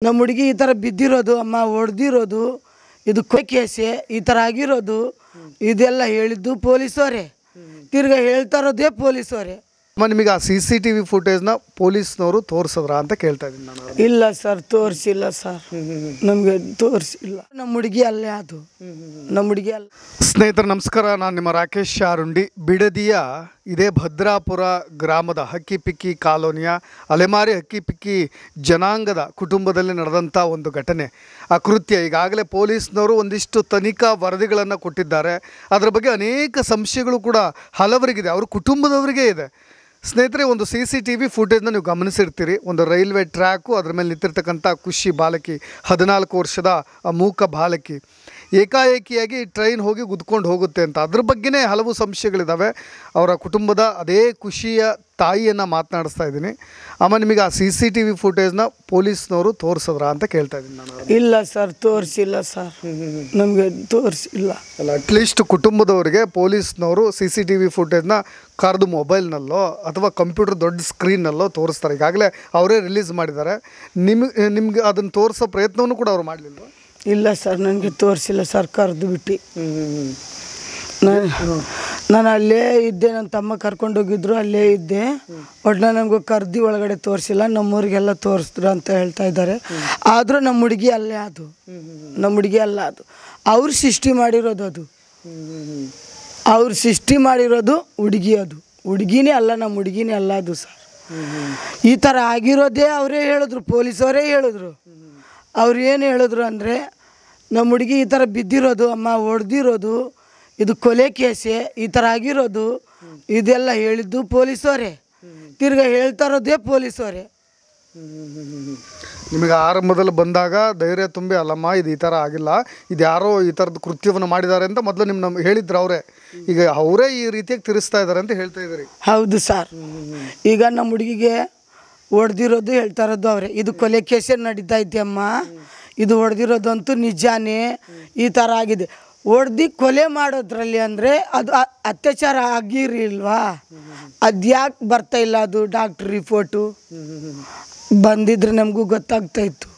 ನಮ್ಮ ಹುಡುಗಿ ಈ ಥರ ಬಿದ್ದಿರೋದು, ಅಮ್ಮ ಹೊಡೆದಿರೋದು, ಇದು ಕೇಸೆ ಈ ಥರ ಆಗಿರೋದು, ಇದೆಲ್ಲ ಹೇಳಿದ್ದು ಪೊಲೀಸವರೇ. ತಿರ್ಗಾ ಹೇಳ್ತಾ ಇರೋದೇ ಪೊಲೀಸವರೇ. ನಿಮಗೆ ಆ CCTV ಫುಟೇಜ್ನ ಪೊಲೀಸ್ನವರು ತೋರಿಸಿದ್ರ ಅಂತ ಕೇಳ್ತಾ ಇದ್ದೀನಿ ನಾನು. ಇಲ್ಲ ಸರ್, ತೋರಿಸಿಲ್ಲ ಸರ್, ನಮಗೆ ತೋರಿಸಿಲ್ಲ. ನಮ್ಮ ಹುಡುಗಿ ಅಲ್ಲೇ ಅದು, ನಮ್ಮ ಹುಡುಗಿ ಅಲ್ಲ. ಸ್ನೇಹಿತರೆ ನಮಸ್ಕಾರ, ನಾನು ನಿಮ್ಮ ರಾಕೇಶ್ ಶಾರುಂಡಿ. ಬಿಡದಿಯ ಇದೇ ಭದ್ರಾಪುರ ಗ್ರಾಮದ ಹಕ್ಕಿಪಿಕ್ಕಿ ಕಾಲೋನಿಯ ಅಲೆಮಾರಿ ಹಕ್ಕಿಪಿಕ್ಕಿ ಜನಾಂಗದ ಕುಟುಂಬದಲ್ಲಿ ನಡೆದಂಥ ಒಂದು ಘಟನೆ. ಆ ಕೃತ್ಯ ಈಗಾಗಲೇ ಪೊಲೀಸ್ನವರು ಒಂದಿಷ್ಟು ತನಿಖಾ ವರದಿಗಳನ್ನು ಕೊಟ್ಟಿದ್ದಾರೆ. ಅದರ ಬಗ್ಗೆ ಅನೇಕ ಸಂಶಯಗಳು ಕೂಡ ಹಲವರಿಗಿದೆ, ಅವ್ರ ಕುಟುಂಬದವರಿಗೆ ಇದೆ. ಸ್ನೇಹಿತರೆ, ಒಂದು CCTV ಫುಟೇಜ್ನ ನೀವು ಗಮನಿಸಿರ್ತೀರಿ. ಒಂದು ರೈಲ್ವೆ ಟ್ರ್ಯಾಕು, ಅದರ ಮೇಲೆ ನಿಂತಿರ್ತಕ್ಕಂಥ ಖುಷಿ ಬಾಲಕಿ, 14 ವರ್ಷದ ಮೂಕ ಬಾಲಕಿ, ಏಕಾಏಕಿಯಾಗಿ ಟ್ರೈನ್ ಹೋಗಿ ಗುದ್ಕೊಂಡು ಹೋಗುತ್ತೆ ಅಂತ. ಅದ್ರ ಬಗ್ಗೆನೇ ಹಲವು ಸಂಶಯಗಳಿದ್ದಾವೆ. ಅವರ ಕುಟುಂಬದ ಅದೇ ಖುಷಿಯ ತಾಯಿಯನ್ನು ಮಾತನಾಡಿಸ್ತಾ ಇದ್ದೀನಿ. ಅಮ್ಮ, ನಿಮಗೆ ಆ CCTV ಫುಟೇಜ್ನ ಪೊಲೀಸ್ನವರು ತೋರಿಸಿದ್ರ ಅಂತ ಕೇಳ್ತಾ ಇದ್ದೀನಿ ನಾನು. ಇಲ್ಲ ಸರ್, ತೋರಿಸಿಲ್ಲ ಸರ್, ನಮಗೆ ತೋರಿಸಿಲ್ಲ. ಅಲ್ಲ, ಅಟ್ಲೀಸ್ಟ್ ಕುಟುಂಬದವರಿಗೆ ಪೊಲೀಸ್ನವರು CCTV ಫುಟೇಜ್ನ ಕರೆದು ಮೊಬೈಲ್ನಲ್ಲೋ ಅಥವಾ ಕಂಪ್ಯೂಟರ್ ದೊಡ್ಡ ಸ್ಕ್ರೀನ್ನಲ್ಲೋ ತೋರಿಸ್ತಾರೆ. ಈಗಾಗಲೇ ಅವರೇ ರಿಲೀಸ್ ಮಾಡಿದ್ದಾರೆ. ನಿಮ್ಗೆ ಅದನ್ನು ತೋರಿಸೋ ಪ್ರಯತ್ನವನ್ನು ಕೂಡ ಅವ್ರು ಮಾಡಲಿಲ್ಲ? ಇಲ್ಲ ಸರ್, ನನಗೆ ತೋರಿಸಿಲ್ಲ ಸರ್, ಕರೆದು ಬಿಟ್ಟು. ನಾನು ಅಲ್ಲೇ ಇದ್ದೆ, ನನ್ನ ತಮ್ಮ ಕರ್ಕೊಂಡೋಗಿದ್ರು, ಅಲ್ಲೇ ಇದ್ದೆ. ಒಟ್ನ ನಮಗೂ ಕರ್ದು ಒಳಗಡೆ ತೋರಿಸಿಲ್ಲ. ನಮ್ಮೂರಿಗೆಲ್ಲ ತೋರಿಸಿದ್ರು ಅಂತ ಹೇಳ್ತಾ ಇದ್ದಾರೆ. ಆದರೂ ನಮ್ಮ ಹುಡುಗಿ ಅಲ್ಲೇ ಅದು, ನಮ್ಮ ಹುಡುಗಿ ಅಲ್ಲ ಅದು. ಅವ್ರು ಸೃಷ್ಟಿ ಮಾಡಿರೋದು ಅದು, ಅವ್ರು ಸೃಷ್ಟಿ ಮಾಡಿರೋದು ಹುಡುಗಿ, ಅದು ಹುಡುಗಿನೇ ಅಲ್ಲ, ನಮ್ಮ ಹುಡುಗಿನೇ ಅಲ್ಲ ಅದು ಸರ್. ಈ ಥರ ಆಗಿರೋದೇ ಅವರೇ ಹೇಳಿದ್ರು, ಪೊಲೀಸವರೇ ಹೇಳಿದ್ರು. ಅವ್ರು ಏನು ಹೇಳಿದ್ರು ಅಂದರೆ, ನಮ್ಮ ಹುಡುಗಿ ಈ ಥರ ಬಿದ್ದಿರೋದು, ಅಮ್ಮ ಹೊಡೆದಿರೋದು, ಇದು ಕೊಲೆ ಕೇಸೆ ಈ ಥರ ಆಗಿರೋದು, ಇದೆಲ್ಲ ಹೇಳಿದ್ದು ಪೊಲೀಸವರೇ. ತಿರ್ಗಾ ಹೇಳ್ತಾ ಇರೋದೇ ಪೊಲೀಸವರೇ. ನಿಮಗೆ ಆರಂಭದಲ್ಲಿ ಬಂದಾಗ ಧೈರ್ಯ ತುಂಬಿ, ಅಲ್ಲಮ್ಮ ಇದು ಈ ಥರ ಆಗಿಲ್ಲ, ಇದು ಯಾರೋ ಈ ಥರದ ಕೃತ್ಯವನ್ನು ಮಾಡಿದ್ದಾರೆ ಅಂತ ಮೊದಲು ನಮ್ಗೆ ಹೇಳಿದ್ರು ಅವರೇ. ಈಗ ಅವರೇ ಈ ರೀತಿಯಾಗಿ ತಿರ್ಸ್ತಾ ಇದ್ದಾರೆ ಅಂತ ಹೇಳ್ತಾ ಇದ್ದಾರೆ. ಹೌದು ಸರ್, ಈಗ ನಮ್ಮ ಹುಡುಗಿಗೆ ಹೊಡೆದಿರೋದು ಹೇಳ್ತಾ ಇರೋದು ಅವರೇ. ಇದು ಕೊಲೆ ಕೇಸೇ ನಡೀತಾ ಐತೆ ಅಮ್ಮ, ಇದು ಹೊಡೆದಿರೋದಂತೂ ನಿಜಾನೇ, ಈ ಥರ ಆಗಿದೆ. ಹೊಡೆದು ಕೊಲೆ ಮಾಡೋದ್ರಲ್ಲಿ ಅಂದರೆ ಅದು ಅತ್ಯಾಚಾರ ಆಗಿರಲಿಲ್ವಾ? ಅದು ಯಾಕೆ ಬರ್ತಾ ಇಲ್ಲ? ಅದು ಡಾಕ್ಟ್ರ್ ರಿಪೋರ್ಟು ಬಂದಿದ್ರೆ ನಮಗೂ ಗೊತ್ತಾಗ್ತಾ ಇತ್ತು.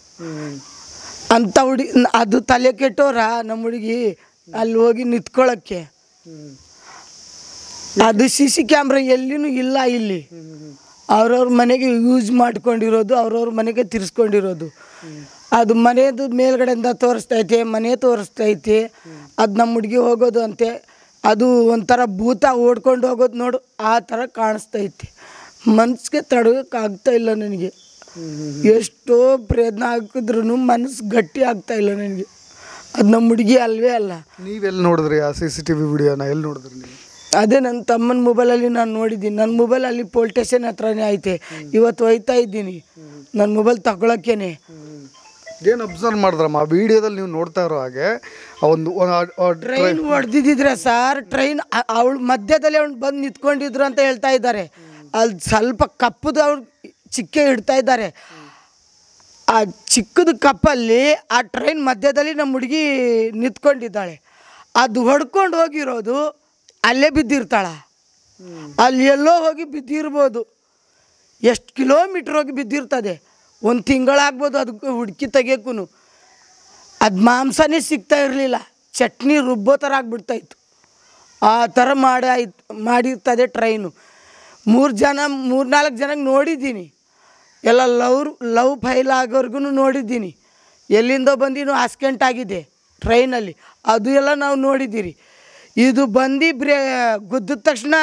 ಅಂಥ ಅದು ತಲೆ ಕೆಟ್ಟೋರ ನಮ್ಮ ಹುಡುಗಿ ಅಲ್ಲಿ ಹೋಗಿ ನಿಂತ್ಕೊಳ್ಳೋಕ್ಕೆ. ಅದು CC ಕ್ಯಾಮ್ರಾ ಎಲ್ಲಿನೂ ಇಲ್ಲ ಇಲ್ಲಿ. ಅವ್ರವ್ರ ಮನೆಗೆ ಯೂಸ್ ಮಾಡ್ಕೊಂಡಿರೋದು, ಅವ್ರವ್ರ ಮನೆಗೆ ತಿರ್ಸ್ಕೊಂಡಿರೋದು. ಅದು ಮನೆಯದು ಮೇಲ್ಗಡೆಯಿಂದ ತೋರಿಸ್ತೈತೆ, ಮನೆ ತೋರಿಸ್ತೈತೆ. ಅದು ನಮ್ಮ ಹುಡುಗಿ ಹೋಗೋದು ಅಂತೆ, ಅದು ಒಂಥರ ಭೂತ ಓಡ್ಕೊಂಡು ಹೋಗೋದು ನೋಡು, ಆ ಥರ ಕಾಣಿಸ್ತೈತೆ. ಮನಸ್ಸಿಗೆ ತಡೋಕ್ಕಾಗ್ತಾ ಇಲ್ಲ ನನಗೆ. ಎಷ್ಟೋ ಪ್ರಯತ್ನ ಹಾಕಿದ್ರೂ ಮನಸ್ಸು ಗಟ್ಟಿ ಆಗ್ತಾ ಇಲ್ಲ ನನಗೆ. ಅದು ನಮ್ಮ ಹುಡುಗಿ ಅಲ್ವೇ ಅಲ್ಲ. ನೀವೆಲ್ಲಿ ನೋಡಿದ್ರಿ ಆ CCTV ವಿಡಿಯೋನ? ಎಲ್ಲಿ ನೋಡಿದ್ರಿ ನೀವು? ಅದೇ ನನ್ನ ತಮ್ಮನ ಮೊಬೈಲಲ್ಲಿ ನಾನು ನೋಡಿದ್ದೀನಿ. ನನ್ನ ಮೊಬೈಲಲ್ಲಿ ಪೊಲೀಸ್ ಸ್ಟೇಷನ್ ಹತ್ರನೇ ಐತೆ. ಇವತ್ತು ಹೋಯ್ತಾ ಇದ್ದೀನಿ ನನ್ನ ಮೊಬೈಲ್ ತಗೊಳಕ್ಕೇನೆ. ಏನು ಅಬ್ಸರ್ವ್ ಮಾಡಿದ್ರಮ್ಮ ಆ ವಿಡಿಯೋದಲ್ಲಿ ನೀವು ನೋಡ್ತಾ ಇರೋ ಹಾಗೆ? ಒಂದು ಟ್ರೈನ್ ಹೊಡೆದಿದ್ರೆ ಸರ್, ಟ್ರೈನ್ ಅವಳು ಮಧ್ಯದಲ್ಲಿ ಅವ್ನು ಬಂದು ನಿಂತ್ಕೊಂಡಿದ್ರು ಅಂತ ಹೇಳ್ತಾ ಇದ್ದಾರೆ. ಅಲ್ಲಿ ಸ್ವಲ್ಪ ಕಪ್ಪದು ಅವ್ರು ಚಿಕ್ಕೆ ಇಡ್ತಾ ಇದ್ದಾರೆ. ಆ ಚಿಕ್ಕದು ಕಪ್ಪಲ್ಲಿ ಆ ಟ್ರೈನ್ ಮಧ್ಯದಲ್ಲಿ ನಮ್ಮ ಹುಡುಗಿ ನಿಂತ್ಕೊಂಡಿದ್ದಾಳೆ. ಅದು ಹೊಡ್ಕೊಂಡು ಹೋಗಿರೋದು ಅಲ್ಲೇ ಬಿದ್ದಿರ್ತಾಳ. ಅಲ್ಲಿ ಎಲ್ಲೋ ಹೋಗಿ ಬಿದ್ದಿರ್ಬೋದು, ಎಷ್ಟು ಕಿಲೋಮೀಟ್ರ್ ಹೋಗಿ ಬಿದ್ದಿರ್ತದೆ. 1 ತಿಂಗಳಾಗ್ಬೋದು ಅದಕ್ಕೆ ಹುಡುಕಿ ತೆಗಿಯೋಕ್ಕೂ. ಅದು ಮಾಂಸನೇ ಸಿಗ್ತಾ ಇರಲಿಲ್ಲ, ಚಟ್ನಿ ರುಬ್ಬೋ ಥರ ಆಗಿಬಿಡ್ತಾಯಿತ್ತು. ಆ ಥರ ಮಾಡಿರ್ತದೆ ಟ್ರೈನು. 3-4 ಜನಕ್ಕೆ ನೋಡಿದ್ದೀನಿ. ಎಲ್ಲ ಲವ್ ಫೈಲ್ ಆಗೋರ್ಗು ನೋಡಿದ್ದೀನಿ. ಎಲ್ಲಿಂದ ಬಂದಿನೂ ಆಕ್ಸಿಡೆಂಟ್ ಆಗಿದೆ ಟ್ರೈನಲ್ಲಿ, ಅದು ಎಲ್ಲ ನಾವು ನೋಡಿದ್ದೀರಿ. ಇದು ಬಂದು ಗುದ್ದಿದ ತಕ್ಷಣ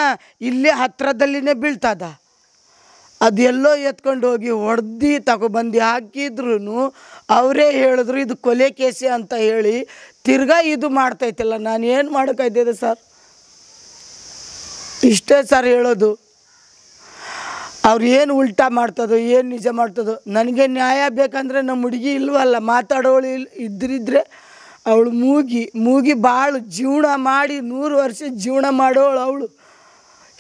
ಇಲ್ಲೇ ಹತ್ತಿರದಲ್ಲಿನೇ ಬೀಳ್ತದ. ಅದು ಎಲ್ಲೋ ಎತ್ಕೊಂಡು ಹೋಗಿ ಹೊಡೆದು ತಗೊಬಂದು ಹಾಕಿದ್ರು ಅವರೇ ಹೇಳಿದ್ರು ಇದು ಕೊಲೆ ಕೇಸೆ ಅಂತ ಹೇಳಿ. ತಿರ್ಗಾ ಇದು ಮಾಡ್ತೈತಲ್ಲ, ನಾನು ಏನು ಮಾಡೋಕ್ಕಾಯ್ತದೆ ಸರ್? ಇಷ್ಟೇ ಸರ್ ಹೇಳೋದು. ಅವ್ರು ಏನು ಉಲ್ಟಾ ಮಾಡ್ತದೋ, ಏನು ನಿಜ ಮಾಡ್ತದೋ. ನನಗೆ ನ್ಯಾಯ ಬೇಕಂದರೆ ನಮ್ಮ ಹುಡುಗಿ ಇಲ್ವಲ್ಲ, ಮಾತಾಡೋಳು ಇದ್ರಿದ್ರೆ ಅವಳು ಮೂಗಿ ಭಾಳ ಜೀವನ ಮಾಡಿ 100 ವರ್ಷ ಜೀವನ ಮಾಡೋಳು ಅವಳು.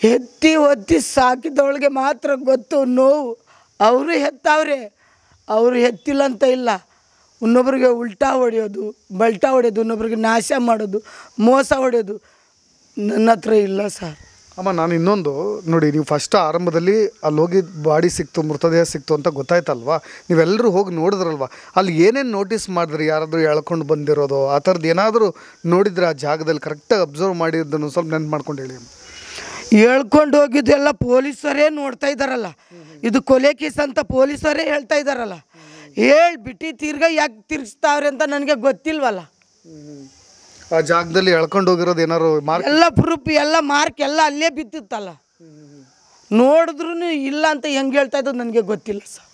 ಎತ್ತಿ ಒತ್ತಿ ಸಾಕಿದವಳಿಗೆ ಮಾತ್ರ ಗೊತ್ತು ನೋವು. ಅವರು ಹೆತ್ತವ್ರೆ, ಅವರು ಹೆತ್ತಿಲ್ಲ ಅಂತ ಇಲ್ಲ. ಇನ್ನೊಬ್ರಿಗೆ ಉಲ್ಟಾ ಹೊಡೆಯೋದು, ಬಲ್ಟಾ ಹೊಡೆಯೋದು, ಇನ್ನೊಬ್ರಿಗೆ ನಾಶ ಮಾಡೋದು, ಮೋಸ ಹೊಡೆಯೋದು ನನ್ನ ಹತ್ರ ಇಲ್ಲ ಸರ್. ಅಮ್ಮ ನಾನು ಇನ್ನೊಂದು ನೋಡಿ, ನೀವು ಫಸ್ಟ್ ಆರಂಭದಲ್ಲಿ ಅಲ್ಲಿ ಹೋಗಿ ಬಾಡಿ ಸಿಕ್ತು, ಮೃತದೇಹ ಸಿಕ್ತು ಅಂತ ಗೊತ್ತಾಯ್ತಲ್ವಾ, ನೀವೆಲ್ಲರೂ ಹೋಗಿ ನೋಡಿದ್ರಲ್ವ, ಅಲ್ಲಿ ಏನೇನು ನೋಟಿಸ್ ಮಾಡಿದ್ರಿ? ಯಾರಾದರೂ ಎಳ್ಕೊಂಡು ಬಂದಿರೋದು ಆ ಥರದ್ದು ಏನಾದರೂ ನೋಡಿದ್ರೆ ಆ ಜಾಗದಲ್ಲಿ ಕರೆಕ್ಟಾಗಿ ಅಬ್ಸರ್ವ್ ಮಾಡಿದ್ದನ್ನು ಸ್ವಲ್ಪ ನೆನ್ಪು ಮಾಡ್ಕೊಂಡು ಹೇಳಿ. ಹೇಳ್ಕೊಂಡು ಹೋಗಿದ್ದೆಲ್ಲ ಪೊಲೀಸರೇ ನೋಡ್ತಾ ಇದ್ದಾರಲ್ಲ, ಇದು ಕೊಲೆ ಕೇಸ್ ಅಂತ ಪೊಲೀಸರೇ ಹೇಳ್ತಾ ಇದ್ದಾರಲ್ಲ, ಹೇಳ್ಬಿಟ್ಟು ತಿರ್ಗಾ ಯಾಕೆ ತಿರ್ಗಿಸ್ತಾವ್ರೆ ಅಂತ ನನಗೆ ಗೊತ್ತಿಲ್ವಲ್ಲ. ಆ ಜಾಗದಲ್ಲಿ ಎಳ್ಕೊಂಡು ಹೋಗಿರೋದು ಏನಾರು ಮಾರ್ಕ್? ಎಲ್ಲ ಪ್ರೂಫ್ ಎಲ್ಲ ಮಾರ್ಕ್ ಎಲ್ಲ ಅಲ್ಲೇ ಬಿತ್ತಿತ್ತಲ್ಲ, ನೋಡಿದ್ರು ಇಲ್ಲ ಅಂತ ಹೆಂಗೆ ಹೇಳ್ತಾ ಇದ್ದು ನನಗೆ ಗೊತ್ತಿಲ್ಲ ಸರ್.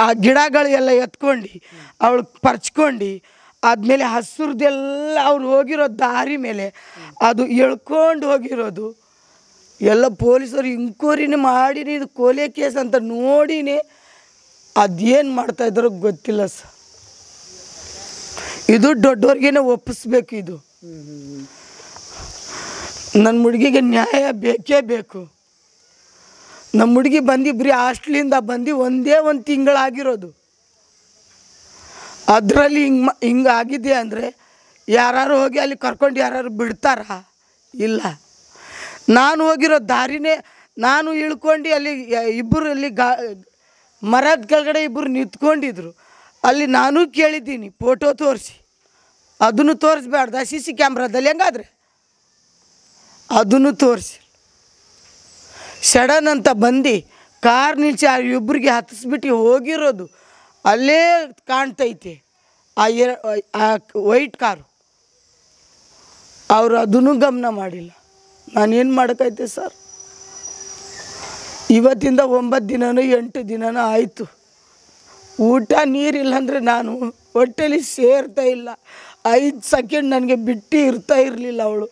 ಆ ಗಿಡಗಳು ಎಲ್ಲ ಎತ್ಕೊಂಡು ಅವಳು ಪರ್ಚ್ಕೊಂಡು ಆದಮೇಲೆ ಹಸುರದೆಲ್ಲ ಅವ್ರು ಹೋಗಿರೋ ದಾರಿ ಮೇಲೆ ಅದು ಎಳ್ಕೊಂಡು ಹೋಗಿರೋದು ಎಲ್ಲ ಪೊಲೀಸರು ಇಂಕ್ವೈರಿನೇ ಮಾಡಿನಿ, ಇದು ಕೊಲೆ ಕೇಸ್ ಅಂತ ನೋಡಿನೇ ಅದೇನು ಮಾಡ್ತಾಯಿದ್ರು ಗೊತ್ತಿಲ್ಲ ಸರ್. ಇದು ದೊಡ್ಡವ್ರಿಗೇನೆ ಒಪ್ಪಿಸ್ಬೇಕು. ಇದು ನನ್ನ ಹುಡುಗಿಗೆ ನ್ಯಾಯ ಬೇಕೇ ಬೇಕು. ನಮ್ಮ ಹುಡುಗಿ ಬಂದು ಬರೀ ಹಾಸ್ಟ್ಲಿಂದ ಬಂದು ಒಂದೇ ಒಂದು ತಿಂಗಳಾಗಿರೋದು. ಅದರಲ್ಲಿ ಹಿಂಗಾಗಿದೆ ಅಂದರೆ ಯಾರು ಹೋಗಿ ಅಲ್ಲಿ ಕರ್ಕೊಂಡು ಯಾರು ಬಿಡ್ತಾರಾ? ಇಲ್ಲ. ನಾನು ಹೋಗಿರೋ ದಾರಿನೇ ನಾನು ಇಳ್ಕೊಂಡು ಅಲ್ಲಿ ಇಬ್ಬರು ಅಲ್ಲಿ ಮರದ ಕೆಳಗಡೆ ಇಬ್ಬರು ನಿಂತ್ಕೊಂಡಿದ್ರು. ಅಲ್ಲಿ ನಾನು ಕೇಳಿದ್ದೀನಿ ಫೋಟೋ ತೋರಿಸಿ, ಅದನ್ನು ತೋರಿಸ್ಬೇಡ್ದ CC ಕ್ಯಾಮ್ರಾದಲ್ಲಿ ಹೆಂಗಾದ್ರೆ ಅದನ್ನು ತೋರಿಸಿ. ಸಡನ್ ಅಂತ ಬಂದು ಕಾರ್ ನಿಲ್ಸಿ ಆ ಇಬ್ಬರಿಗೆ ಹತ್ತಿಸ್ಬಿಟ್ಟು ಹೋಗಿರೋದು ಅಲ್ಲೇ ಕಾಣ್ತೈತೆ. ಆ ವೈಟ್ ಕಾರು ಅವರು ಅದನ್ನು ಗಮನ ಮಾಡಿಲ್ಲ. ನಾನೇನು ಮಾಡೋಕ್ಕೈತೆ ಸರ್? ಇವತ್ತಿಂದ 9 ದಿನನೋ 8 ದಿನನೋ ಆಯಿತು. ಊಟ ನೀರಿಲ್ಲ ಅಂದರೆ ನಾನು ಹೊಟ್ಟೆಲಿ ಸೇರ್ತಾ ಇಲ್ಲ. 5 ಸೆಕೆಂಡ್ ನನಗೆ ಬಿಟ್ಟು ಇರ್ತಾ ಇರಲಿಲ್ಲ. ಅವಳು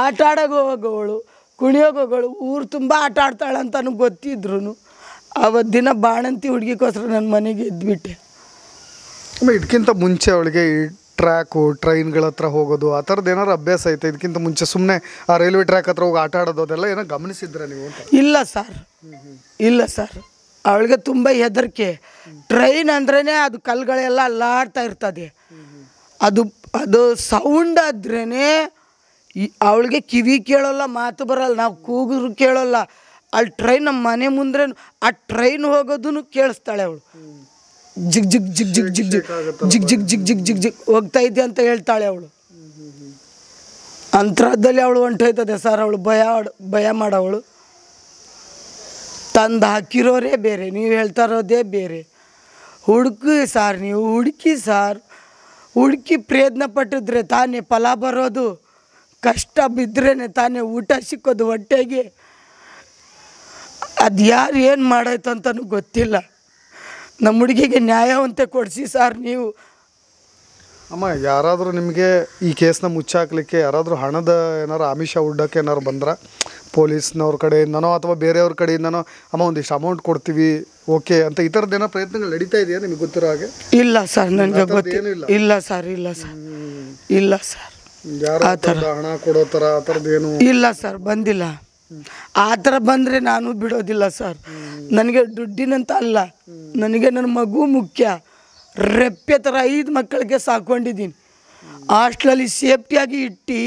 ಆಟ ಆಡೋಕೆ ಹೋಗೋವಳು, ಕುಣಿಯೋಕೆ ಹೋಗೋಳು, ಊರು ತುಂಬ ಆಟ ಆಡ್ತಾಳೆ ಅಂತ ನನಗೆ ಗೊತ್ತಿದ್ರು ಆವತ್ತು ದಿನ ಬಾಣಂತಿ ಹುಡುಗಿಗೋಸ್ಕರ ನನ್ನ ಮನೆಗೆ ಎದ್ಬಿಟ್ಟೆ. ಇದಕ್ಕಿಂತ ಮುಂಚೆ ಅವಳಿಗೆ ಈ ಟ್ರ್ಯಾಕು ಟ್ರೈನ್ಗಳ ಹತ್ರ ಹೋಗೋದು ಆ ಥರದ್ದು ಏನಾರು ಅಭ್ಯಾಸ ಐತೆ? ಇದಕ್ಕಿಂತ ಮುಂಚೆ ಸುಮ್ಮನೆ ಆ ರೈಲ್ವೆ ಟ್ರ್ಯಾಕ್ ಹತ್ರ ಹೋಗಿ ಆಟ ಆಡೋದು ಅದೆಲ್ಲ ಏನೋ ಗಮನಿಸಿದ್ರೆ ನೀವು ಅಂತ? ಇಲ್ಲ ಸರ್, ಇಲ್ಲ ಸರ್. ಅವಳಿಗೆ ತುಂಬ ಹೆದರಿಕೆ. ಟ್ರೈನ್ ಅಂದ್ರೇ ಅದು ಕಲ್ಲುಗಳೆಲ್ಲ ಅಲ್ಲಾಡ್ತಾ ಇರ್ತದೆ. ಅದು ಸೌಂಡ್ ಆದ್ರೇ ಅವಳಿಗೆ ಕಿವಿ ಕೇಳೋಲ್ಲ, ಮಾತು ಬರೋಲ್ಲ, ನಾವು ಕೂಗಿದ್ರು ಕೇಳೋಲ್ಲ. ಅಲ್ಲಿ ಟ್ರೈನ್ ನಮ್ಮ ಮನೆ ಮುಂದೆ ಆ ಟ್ರೈನ್ ಹೋಗೋದನ್ನು ಕೇಳಿಸ್ತಾಳೆ ಅವಳು. ಜಿಗ್ ಜಿಗ್ ಜಿಗ್ ಜಿಗ್ ಜಿಗ್ ಜಿಗ್ ಜಿಗ್ ಜಿಗ್ ಜಿಗ್ ಜಿಗ್ ಜಿಗ್ ಜಿಗ್ ಹೋಗ್ತಾ ಇದ್ದೆ ಅಂತ ಹೇಳ್ತಾಳೆ ಅವಳು. ಅಂತರದಲ್ಲಿ ಅವಳು ಹೊಂಟೋಯ್ತದೆ ಸರ್. ಅವಳು ಭಯ ಮಾಡೋವಳು. ತಂದು ಹಾಕಿರೋರೇ ಬೇರೆ, ನೀವು ಹೇಳ್ತಾ ಇರೋದೇ ಬೇರೆ. ಹುಡುಕಿ ಸಾರ್, ನೀವು ಹುಡುಕಿ ಸಾರ್. ಹುಡುಕಿ ಪ್ರಯತ್ನ ಪಟ್ಟಿದ್ರೆ ತಾನೇ ಫಲ ಬರೋದು. ಕಷ್ಟ ಬಿದ್ರೇ ತಾನೇ ಊಟ ಸಿಕ್ಕೋದು ಹೊಟ್ಟೆಗೆ. ಅದು ಯಾರು ಏನು ಮಾಡಾಯ್ತು ಅಂತಲೂ ಗೊತ್ತಿಲ್ಲ. ನಮ್ಮ ಹುಡುಗಿಗೆ ನ್ಯಾಯವಂತೆ ಕೊಡಿಸಿ ಸರ್ ನೀವು. ಅಮ್ಮ, ಯಾರಾದರೂ ನಿಮಗೆ ಈ ಕೇಸ್ನ ಮುಚ್ಚಾಕ್ಲಿಕ್ಕೆ ಯಾರಾದರೂ ಹಣದ ಏನಾರು ಆಮಿಷ ಉಡ್ಡೋಕ್ಕೆ ಏನಾರು ಬಂದ್ರೆ ಪೊಲೀಸ್ನವ್ರ ಕಡೆಯಿಂದನೋ ಅಥವಾ ಬೇರೆಯವ್ರ ಕಡೆಯಿಂದನೋ, ಅಮ್ಮ ಒಂದಿಷ್ಟು ಅಮೌಂಟ್ ಕೊಡ್ತೀವಿ ಓಕೆ ಅಂತ ಈ ಥರದ್ದು ಏನೋ ಪ್ರಯತ್ನಗಳು ನಡೀತಾ ಇದೆಯಾ ನಿಮಗೆ ಗೊತ್ತಿರೋ ಹಾಗೆ? ಇಲ್ಲ ಸರ್, ನನಗೆ ಗೊತ್ತಿಲ್ಲ. ಇಲ್ಲ ಸರ್, ಇಲ್ಲ ಸರ್, ಇಲ್ಲ ಸರ್. ಯಾರು ಹಣ ಕೊಡೋ ಥರ ಆ ಥರದ್ದೇನು ಇಲ್ಲ ಸರ್, ಬಂದಿಲ್ಲ. ಆ ಥರ ಬಂದರೆ ನಾನು ಬಿಡೋದಿಲ್ಲ ಸರ್. ನನಗೆ ದುಡ್ಡಿನಂತ ಅಲ್ಲ, ನನಗೆ ನನ್ನ ಮಗು ಮುಖ್ಯ. ರೆಪ್ಪೆ ಥರ 5 ಮಕ್ಕಳಿಗೆ ಸಾಕೊಂಡಿದ್ದೀನಿ. ಹಾಸ್ಟ್ಲಲ್ಲಿ ಸೇಫ್ಟಿಯಾಗಿ ಇಟ್ಟು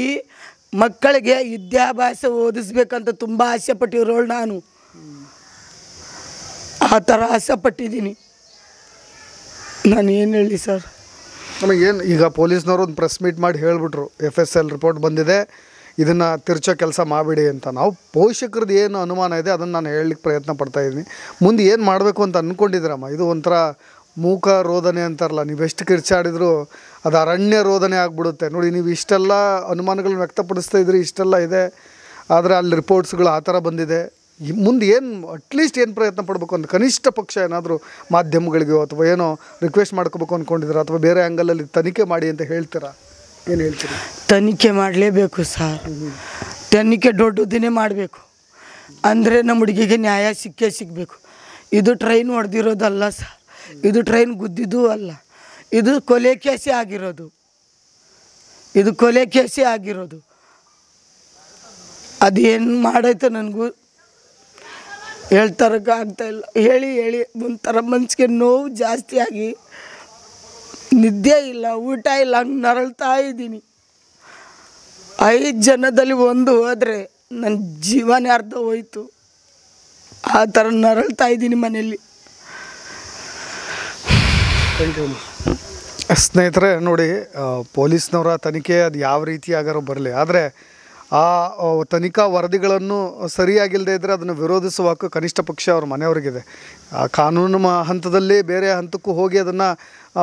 ಮಕ್ಕಳಿಗೆ ವಿದ್ಯಾಭ್ಯಾಸ ಓದಿಸ್ಬೇಕಂತ ತುಂಬ ಆಸೆ ಪಟ್ಟಿರೋಳು ನಾನು. ಆ ಥರ ಆಸೆ ಪಟ್ಟಿದ್ದೀನಿ. ನಾನು ಏನು ಹೇಳಿ ಸರ್? ನಮಗೇನು ಈಗ ಪೊಲೀಸ್ನವರು ಒಂದು ಪ್ರೆಸ್ ಮೀಟ್ ಮಾಡಿ ಹೇಳಿಬಿಟ್ರು, FSL ರಿಪೋರ್ಟ್ ಬಂದಿದೆ, ಇದನ್ನು ತಿರ್ಚೋ ಕೆಲಸ ಮಾಡಿಬಿಡಿ ಅಂತ. ನಾವು ಪೋಷಕರದ್ದು ಏನು ಅನುಮಾನ ಇದೆ ಅದನ್ನು ನಾನು ಹೇಳಲಿಕ್ಕೆ ಪ್ರಯತ್ನ ಪಡ್ತಾಯಿದ್ದೀನಿ. ಮುಂದೆ ಏನು ಮಾಡಬೇಕು ಅಂತ ಅಂದ್ಕೊಂಡಿದ್ದೀರಮ್ಮ? ಇದು ಒಂಥರ ಮೂಕ ರೋದನೆ ಅಂತಾರಲ್ಲ, ನೀವು ಎಷ್ಟು ಕಿರ್ಚಾಡಿದ್ರು ಅದು ಅರಣ್ಯ ರೋದನೆ ಆಗಿಬಿಡುತ್ತೆ. ನೋಡಿ, ನೀವು ಇಷ್ಟೆಲ್ಲ ಅನುಮಾನಗಳನ್ನ ವ್ಯಕ್ತಪಡಿಸ್ತಾ ಇದ್ರಿ, ಇಷ್ಟೆಲ್ಲ ಇದೆ, ಆದರೆ ಅಲ್ಲಿ ರಿಪೋರ್ಟ್ಸ್ಗಳು ಆ ಥರ ಬಂದಿದೆ. ಮುಂದೆ ಏನು ಅಟ್ಲೀಸ್ಟ್ ಏನು ಪ್ರಯತ್ನ ಪಡಬೇಕು ಅಂತ ಕನಿಷ್ಠ ಪಕ್ಷ ಏನಾದರೂ ಮಾಧ್ಯಮಗಳಿಗೋ ಅಥವಾ ಏನೋ ರಿಕ್ವೆಸ್ಟ್ ಮಾಡ್ಕೋಬೇಕು ಅಂದ್ಕೊಂಡಿದ್ದೀರಾ ಅಥವಾ ಬೇರೆ ಆ್ಯಂಗಲಲ್ಲಿ ತನಿಖೆ ಮಾಡಿ ಅಂತ ಹೇಳ್ತೀರಾ? ಏನು ಹೇಳ್ತೀರಿ? ತನಿಖೆ ಮಾಡಲೇಬೇಕು ಸರ್. ತನಿಖೆ ದೊಡ್ಡದನ್ನೇ ಮಾಡಬೇಕು. ಅಂದರೆ ನಮ್ಮ ಹುಡುಗಿಗೆ ನ್ಯಾಯ ಸಿಗಬೇಕು. ಇದು ಟ್ರೈನ್ ಹೊಡೆದಿರೋದಲ್ಲ ಸರ್, ಇದು ಟ್ರೈನ್ ಗುದ್ದಿದ್ದೂ ಅಲ್ಲ, ಇದು ಕೊಲೆ ಕೇಸೇ ಆಗಿರೋದು. ಇದು ಕೊಲೆ ಕೇಸೇ ಆಗಿರೋದು. ಅದೇನು ಮಾಡೈತೆ ನನಗೂ ಹೇಳ್ತಾರಕ್ಕೆ ಆಗ್ತಾಯಿಲ್ಲ. ಹೇಳಿ ಹೇಳಿ ಒಂಥರ ಮನಸ್ಸಿಗೆ ನೋವು ಜಾಸ್ತಿ ಆಗಿ ನಿದ್ದೆ ಇಲ್ಲ, ಊಟ ಇಲ್ಲ, ಹಂಗೆ ನರಳ್ತಾ ಇದ್ದೀನಿ. 5 ಜನದಲ್ಲಿ ಒಂದು ಹೋದರೆ ನನ್ನ ಜೀವನೇ ಅರ್ಧ ಹೋಯ್ತು. ಆ ಥರ ನರಳ್ತಾ ಇದ್ದೀನಿ ಮನೆಯಲ್ಲಿ. ಸ್ನೇಹಿತರೆ ನೋಡಿ, ಪೊಲೀಸ್ನವರ ತನಿಖೆ ಅದು ಯಾವ ರೀತಿ ಆಗಾರೋ ಬರಲಿ, ಆದರೆ ಆ ತನಿಖಾ ವರದಿಗಳನ್ನು ಸರಿಯಾಗಿಲ್ಲದೆ ಇದ್ದರೆ ಅದನ್ನು ವಿರೋಧಿಸುವ ಹಕ್ಕು ಕನಿಷ್ಠ ಪಕ್ಷ ಅವ್ರ ಮನೆಯವರಿಗಿದೆ. ಆ ಕಾನೂನು ಹಂತದಲ್ಲಿ ಬೇರೆ ಹಂತಕ್ಕೂ ಹೋಗಿ ಅದನ್ನು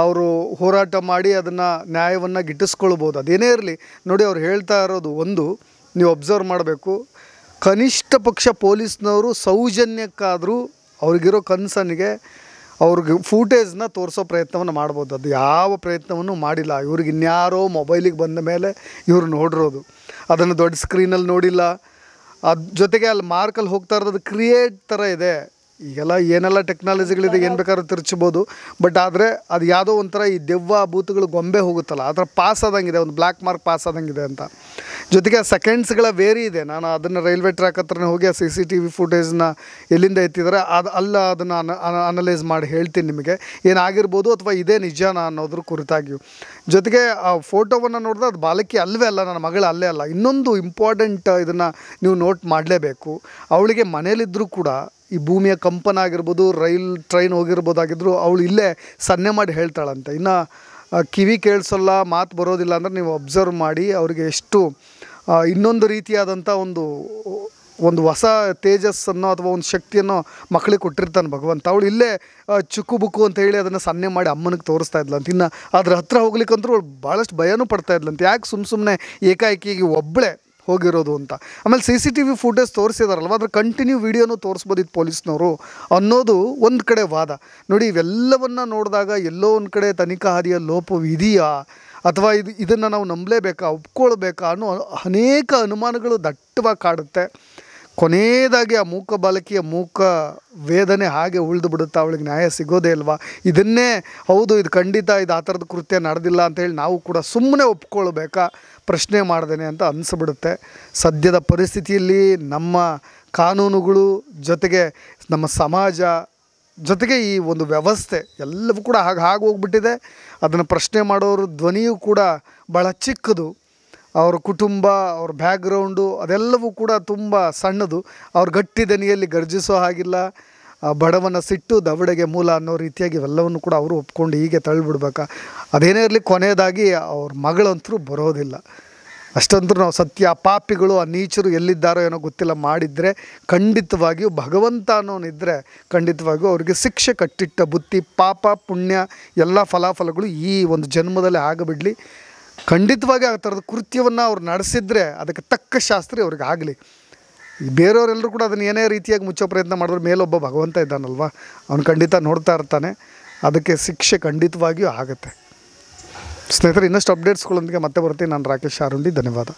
ಅವರು ಹೋರಾಟ ಮಾಡಿ ಅದನ್ನು ನ್ಯಾಯವನ್ನು ಗಿಟ್ಟಿಸ್ಕೊಳ್ಬೋದು. ಅದೇನೇ ಇರಲಿ ನೋಡಿ, ಅವ್ರು ಹೇಳ್ತಾ ಇರೋದು ಒಂದು ನೀವು ಅಬ್ಸರ್ವ್ ಮಾಡಬೇಕು, ಕನಿಷ್ಠ ಪಕ್ಷ ಪೊಲೀಸ್ನವರು ಸೌಜನ್ಯಕ್ಕಾದರೂ ಅವ್ರಿಗಿರೋ ಕನ್ಸನ್ನಿಗೆ ಅವ್ರಿಗೆ ಫೂಟೇಜ್ನ ತೋರಿಸೋ ಪ್ರಯತ್ನವನ್ನು ಮಾಡ್ಬೋದು. ಅದು ಯಾವ ಪ್ರಯತ್ನವನ್ನು ಮಾಡಿಲ್ಲ. ಇವ್ರಿಗೆ ಇನ್ಯಾರೋ ಮೊಬೈಲಿಗೆ ಬಂದ ಮೇಲೆ ಇವರು ನೋಡಿರೋದು, ಅದನ್ನು ದೊಡ್ಡ ಸ್ಕ್ರೀನಲ್ಲಿ ನೋಡಿಲ್ಲ. ಅದ್ರ ಜೊತೆಗೆ ಅಲ್ಲಿ ಮಾರ್ಕಲ್ಲಿ ಹೋಗ್ತಾ ಇರೋದು ಕ್ರಿಯೇಟ್ ಥರ ಇದೆ. ಈಗೆಲ್ಲ ಏನೆಲ್ಲ ಟೆಕ್ನಾಲಜಿಗಳಿದೆ, ಏನು ಬೇಕಾದ್ರೂ ತಿರ್ಚ್ಬೋದು. ಬಟ್ ಆದರೆ ಅದು ಯಾವುದೋ ಒಂಥರ ಈ ದೆವ್ವ ಭೂತಗಳು ಗೊಂಬೆ ಹೋಗುತ್ತಲ್ಲ ಆ ಥರ ಪಾಸ್ ಆದಂಗಿದೆ, ಒಂದು ಬ್ಲ್ಯಾಕ್ ಮಾರ್ಕ್ ಪಾಸ್ ಆದಂಗಿದೆ ಅಂತ. ಜೊತೆಗೆ ಸೆಕೆಂಡ್ಸ್ಗಳ ವೇರಿ ಇದೆ. ನಾನು ಅದನ್ನು ರೈಲ್ವೆ ಟ್ರ್ಯಾಕ್ ಹತ್ರನೇ ಹೋಗಿ ಆ CCTV ಫುಟೇಜ್ನ ಎಲ್ಲಿಂದ ಎತ್ತಿದ್ದಾರೆ ಅದನ್ನು ಅನಲೈಸ್ ಮಾಡಿ ಹೇಳ್ತೀನಿ ನಿಮಗೆ ಏನಾಗಿರ್ಬೋದು ಅಥವಾ ಇದೇ ನಿಜಾನ ಅನ್ನೋದ್ರ ಕುರಿತಾಗಿಯೂ. ಜೊತೆಗೆ ಆ ಫೋಟೋವನ್ನು ನೋಡಿದ್ರೆ ಅದು ಬಾಲಕಿ ಅಲ್ಲವೇ ಅಲ್ಲ, ನನ್ನ ಮಗಳು ಅಲ್ಲೇ ಅಲ್ಲ. ಇನ್ನೊಂದು ಇಂಪಾರ್ಟೆಂಟ್ ಇದನ್ನು ನೀವು ನೋಟ್ ಮಾಡಲೇಬೇಕು. ಅವಳಿಗೆ ಮನೇಲಿದ್ದರೂ ಕೂಡ ಈ ಭೂಮಿಯ ಕಂಪನ ಆಗಿರ್ಬೋದು, ಟ್ರೈನ್ ಹೋಗಿರ್ಬೋದಾಗಿದ್ರು ಅವಳು ಇಲ್ಲೇ ಸನ್ನೆ ಮಾಡಿ ಹೇಳ್ತಾಳಂತೆ. ಇನ್ನು ಕಿವಿ ಕೇಳಿಸಲ್ಲ, ಮಾತು ಬರೋದಿಲ್ಲ ಅಂದರೆ ನೀವು ಅಬ್ಸರ್ವ್ ಮಾಡಿ ಅವರಿಗೆ ಎಷ್ಟು ಇನ್ನೊಂದು ರೀತಿಯಾದಂಥ ಒಂದು ಹೊಸ ತೇಜಸ್ಸನ್ನು ಅಥವಾ ಒಂದು ಶಕ್ತಿಯನ್ನು ಮಕ್ಕಳಿಗೆ ಕೊಟ್ಟಿರ್ತಾನೆ ಭಗವಂತ. ಅವಳು ಇಲ್ಲೇ ಚುಕ್ಕು ಬುಕ್ಕು ಅಂತ ಹೇಳಿ ಅದನ್ನು ಸನ್ನೆ ಮಾಡಿ ಅಮ್ಮನಿಗೆ ತೋರಿಸ್ತಾ ಇದ್ಲಂತ. ಇನ್ನು ಅದ್ರ ಹತ್ರ ಹೋಗ್ಲಿಕ್ಕಂತೂ ಅವಳು ಭಾಳಷ್ಟು ಭಯನೂ ಪಡ್ತಾ ಇದ್ಲಂತ. ಯಾಕೆ ಸುಮ್ಮನೆ ಏಕಾಏಕಿಗೆ ಒಬ್ಬಳೇ ಹೋಗಿರೋದು ಅಂತ. ಆಮೇಲೆ CCTV ಫುಟೇಜ್ ತೋರಿಸಿದಾರಲ್ವ, ಅದ್ರ ಕಂಟಿನ್ಯೂ ವೀಡಿಯೋನೂ ತೋರಿಸ್ಬೋದಿತ್ತು ಪೊಲೀಸ್ನವರು ಅನ್ನೋದು ಒಂದು ಕಡೆ ವಾದ. ನೋಡಿ, ಇವೆಲ್ಲವನ್ನು ನೋಡಿದಾಗ ಎಲ್ಲೋ ಒಂದು ಕಡೆ ತನಿಖಾ ಹಾದಿಯ ಲೋಪವಿದೆಯಾ ಅಥವಾ ಇದನ್ನು ನಾವು ನಂಬಲೇಬೇಕಾ, ಒಪ್ಕೊಳ್ಬೇಕಾ ಅನ್ನೋ ಅನೇಕ ಅನುಮಾನಗಳು ದಟ್ಟವಾಗಿ ಕಾಡುತ್ತೆ. ಕೊನೆಯದಾಗಿ ಆ ಮೂಕ ಬಾಲಕಿಯ ಮೂಕ ವೇದನೆ ಹಾಗೆ ಉಳಿದು ಬಿಡುತ್ತಾ, ಅವಳಿಗೆ ನ್ಯಾಯ ಸಿಗೋದೇ ಇಲ್ವಾ. ಇದನ್ನೇ ಹೌದು, ಇದು ಖಂಡಿತ ಇದು ಆ ಥರದ ಕೃತ್ಯ ನಡೆದಿಲ್ಲ ಅಂತೇಳಿ ನಾವು ಕೂಡ ಸುಮ್ಮನೆ ಒಪ್ಕೊಳ್ಬೇಕಾ ಪ್ರಶ್ನೆ ಮಾಡ್ದೇನೆ ಅಂತ ಅನಿಸ್ಬಿಡುತ್ತೆ. ಸದ್ಯದ ಪರಿಸ್ಥಿತಿಯಲ್ಲಿ ನಮ್ಮ ಕಾನೂನುಗಳು ಜೊತೆಗೆ ನಮ್ಮ ಸಮಾಜ ಜೊತೆಗೆ ಈ ಒಂದು ವ್ಯವಸ್ಥೆ ಎಲ್ಲವೂ ಕೂಡ ಹಾಗೆ ಹೋಗ್ಬಿಟ್ಟಿದೆ. ಅದನ್ನು ಪ್ರಶ್ನೆ ಮಾಡೋರ ಧ್ವನಿಯೂ ಕೂಡ ಭಾಳ ಚಿಕ್ಕದು. ಅವ್ರ ಕುಟುಂಬ, ಅವ್ರ ಬ್ಯಾಕ್ಗ್ರೌಂಡು ಅದೆಲ್ಲವೂ ಕೂಡ ತುಂಬ ಸಣ್ಣದು. ಅವ್ರ ಗಟ್ಟಿ ದನಿಯಲ್ಲಿ ಗರ್ಜಿಸೋ ಹಾಗಿಲ್ಲ. ಬಡವನ ಸಿಟ್ಟು ದವಡೆಗೆ ಮೂಲ ಅನ್ನೋ ರೀತಿಯಾಗಿ ಇವೆಲ್ಲವನ್ನು ಕೂಡ ಅವರು ಒಪ್ಕೊಂಡು ಹೀಗೆ ತಳ್ಳಿಬಿಡ್ಬೇಕಾ. ಅದೇನೇ ಇರಲಿ, ಕೊನೆಯದಾಗಿ ಅವ್ರ ಮಗಳಂತರೂ ಬರೋದಿಲ್ಲ. ಅಷ್ಟಂತರೂ ನಾವು ಸತ್ಯ ಪಾಪಿಗಳು ಆ ನೀಚರು ಎಲ್ಲಿದ್ದಾರೋ ಏನೋ ಗೊತ್ತಿಲ್ಲ ಮಾಡಿದರೆ ಖಂಡಿತವಾಗಿಯೂ ಭಗವಂತ ಅನ್ನೋನಿದ್ದರೆ ಖಂಡಿತವಾಗಿಯೂ ಅವರಿಗೆ ಶಿಕ್ಷೆ ಕಟ್ಟಿಟ್ಟ ಬುತ್ತಿ, ಪಾಪ ಪುಣ್ಯ ಎಲ್ಲ ಫಲಾಫಲಗಳು ಈ ಒಂದು ಜನ್ಮದಲ್ಲಿ ಆಗಬಿಡಲಿ. ಖಂಡಿತವಾಗಿ ಆ ಥರದ ಕೃತ್ಯವನ್ನು ಅವ್ರು ನಡೆಸಿದರೆ ಅದಕ್ಕೆ ತಕ್ಕ ಶಾಸ್ತ್ರಿ ಅವ್ರಿಗೆ ಆಗಲಿ. ಬೇರೆಯವರೆಲ್ಲರೂ ಕೂಡ ಅದನ್ನು ಏನೇ ರೀತಿಯಾಗಿ ಮುಚ್ಚೋ ಪ್ರಯತ್ನ ಮಾಡಿದ್ರೆ ಮೇಲೊಬ್ಬ ಭಗವಂತ ಇದ್ದಾನಲ್ವ, ಅವನು ಖಂಡಿತ ನೋಡ್ತಾ ಇರ್ತಾನೆ. ಅದಕ್ಕೆ ಶಿಕ್ಷೆ ಖಂಡಿತವಾಗಿಯೂ ಆಗುತ್ತೆ. ಸ್ನೇಹಿತರೆ, ಇನ್ನಷ್ಟು ಅಪ್ಡೇಟ್ಸ್ಗಳೊಂದಿಗೆ ಮತ್ತೆ ಬರ್ತೀನಿ. ನಾನು ರಾಕೇಶ್ ಆರುಂಡಿ. ಧನ್ಯವಾದ.